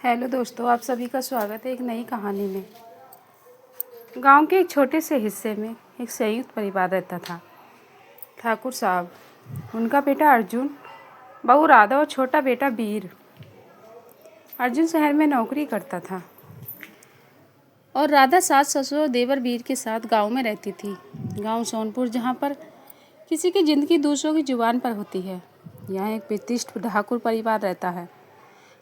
Hello दोस्तों, आप सभी का स्वागत है एक नई कहानी में। गांव के एक छोटे से हिस्से में एक संयुक्त परिवार रहता था। ठाकुर साहब, उनका बेटा अर्जुन, बहू राधा और छोटा बेटा वीर। अर्जुन शहर में नौकरी करता था और राधा सास ससुर और देवर वीर के साथ गांव में रहती थी। गांव सोनपुर, जहां पर किसी की जिंदगी दूसरों की जुबान पर होती है, यहाँ एक प्रतिष्ठित ठाकुर परिवार रहता है।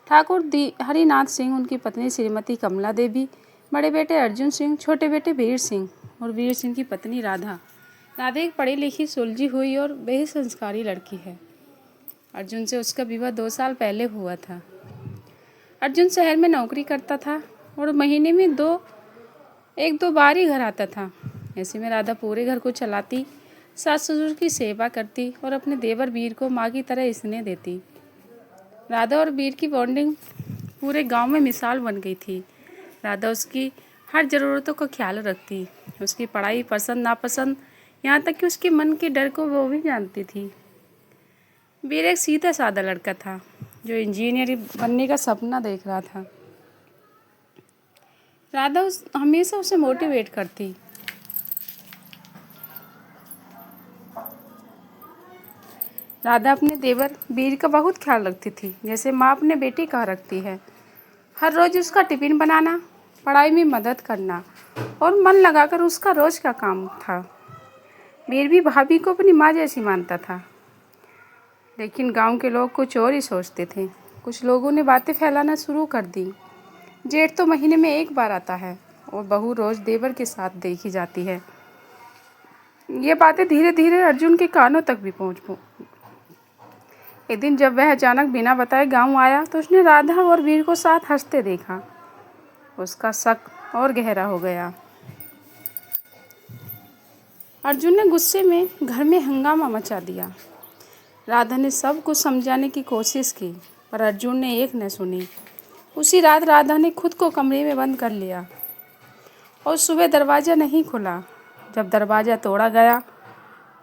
ठाकुर हरिनाथ सिंह, उनकी पत्नी श्रीमती कमला देवी, बड़े बेटे अर्जुन सिंह, छोटे बेटे वीर सिंह और वीर सिंह की पत्नी राधा। राधा एक पढ़ी लिखी, सुलझी हुई और बेहद संस्कारी लड़की है। अर्जुन से उसका विवाह 2 साल पहले हुआ था। अर्जुन शहर में नौकरी करता था और महीने में एक दो बार ही घर आता था। ऐसे में राधा पूरे घर को चलाती, सास ससुर की सेवा करती और अपने देवर वीर को माँ की तरह स्नेह देती। राधा और वीर की बॉन्डिंग पूरे गांव में मिसाल बन गई थी। राधा उसकी हर ज़रूरतों का ख्याल रखती, उसकी पढ़ाई पसंद नापसंद, यहाँ तक कि उसके मन के डर को वो भी जानती थी। वीर एक सीधा साधा लड़का था जो इंजीनियर बनने का सपना देख रहा था। राधा हमेशा उसे मोटिवेट करती। राधा अपने देवर वीर का बहुत ख्याल रखती थी, जैसे माँ अपने बेटे का रखती है। हर रोज़ उसका टिफ़िन बनाना, पढ़ाई में मदद करना और मन लगाकर उसका रोज़ का काम था। वीर भी भाभी को अपनी माँ जैसी मानता था। लेकिन गांव के लोग कुछ और ही सोचते थे। कुछ लोगों ने बातें फैलाना शुरू कर दी। जेठ तो महीने में एक बार आता है और बहू रोज़ देवर के साथ देखी जाती है। ये बातें धीरे धीरे अर्जुन के कानों तक भी पहुँच। एक दिन जब वह अचानक बिना बताए गांव आया तो उसने राधा और वीर को साथ हंसते देखा। उसका शक और गहरा हो गया। अर्जुन ने गुस्से में घर में हंगामा मचा दिया। राधा ने सब कुछ समझाने की कोशिश की, पर अर्जुन ने एक न सुनी। उसी रात राधा ने खुद को कमरे में बंद कर लिया और सुबह दरवाज़ा नहीं खुला। जब दरवाज़ा तोड़ा गया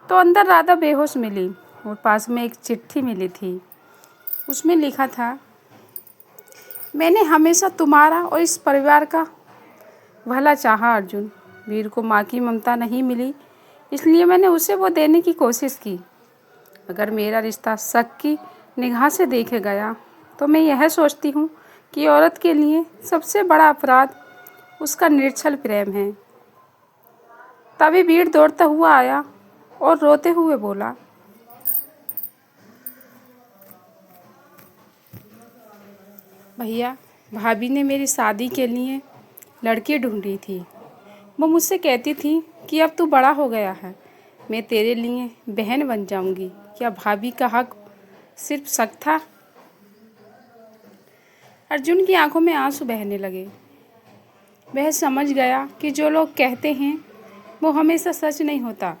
तो अंदर राधा बेहोश मिली और पास में एक चिट्ठी मिली थी। उसमें लिखा था, मैंने हमेशा तुम्हारा और इस परिवार का भला चाहा अर्जुन। वीर को माँ की ममता नहीं मिली, इसलिए मैंने उसे वो देने की कोशिश की। अगर मेरा रिश्ता शक की निगाह से देखे गया तो मैं यह सोचती हूँ कि औरत के लिए सबसे बड़ा अपराध उसका निर्छल प्रेम है। तभी वीर दौड़ता हुआ आया और रोते हुए बोला, भैया, भाभी ने मेरी शादी के लिए लड़की ढूंढी थी। वो मुझसे कहती थी कि अब तू बड़ा हो गया है, मैं तेरे लिए बहन बन जाऊंगी। क्या भाभी का हक सिर्फ शक था? अर्जुन की आंखों में आंसू बहने लगे। वह समझ गया कि जो लोग कहते हैं वो हमेशा सच नहीं होता।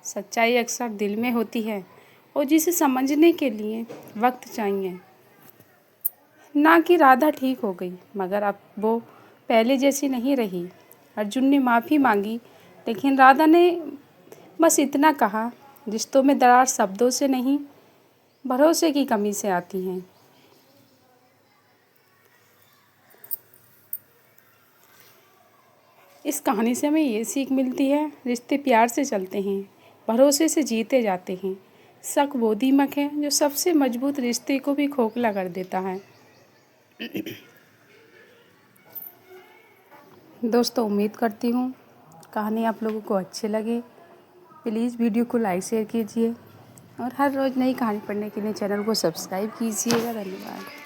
सच्चाई अक्सर दिल में होती है और जिसे समझने के लिए वक्त चाहिए। ना कि राधा ठीक हो गई, मगर अब वो पहले जैसी नहीं रही। अर्जुन ने माफ़ी मांगी, लेकिन राधा ने बस इतना कहा, रिश्तों में दरार शब्दों से नहीं, भरोसे की कमी से आती हैं। इस कहानी से हमें ये सीख मिलती है, रिश्ते प्यार से चलते हैं, भरोसे से जीते जाते हैं। शक वो दीमक है जो सबसे मजबूत रिश्ते को भी खोखला कर देता है। दोस्तों, उम्मीद करती हूँ कहानी आप लोगों को अच्छी लगे। प्लीज़ वीडियो को लाइक शेयर कीजिए और हर रोज़ नई कहानी पढ़ने के लिए चैनल को सब्सक्राइब कीजिएगा। धन्यवाद।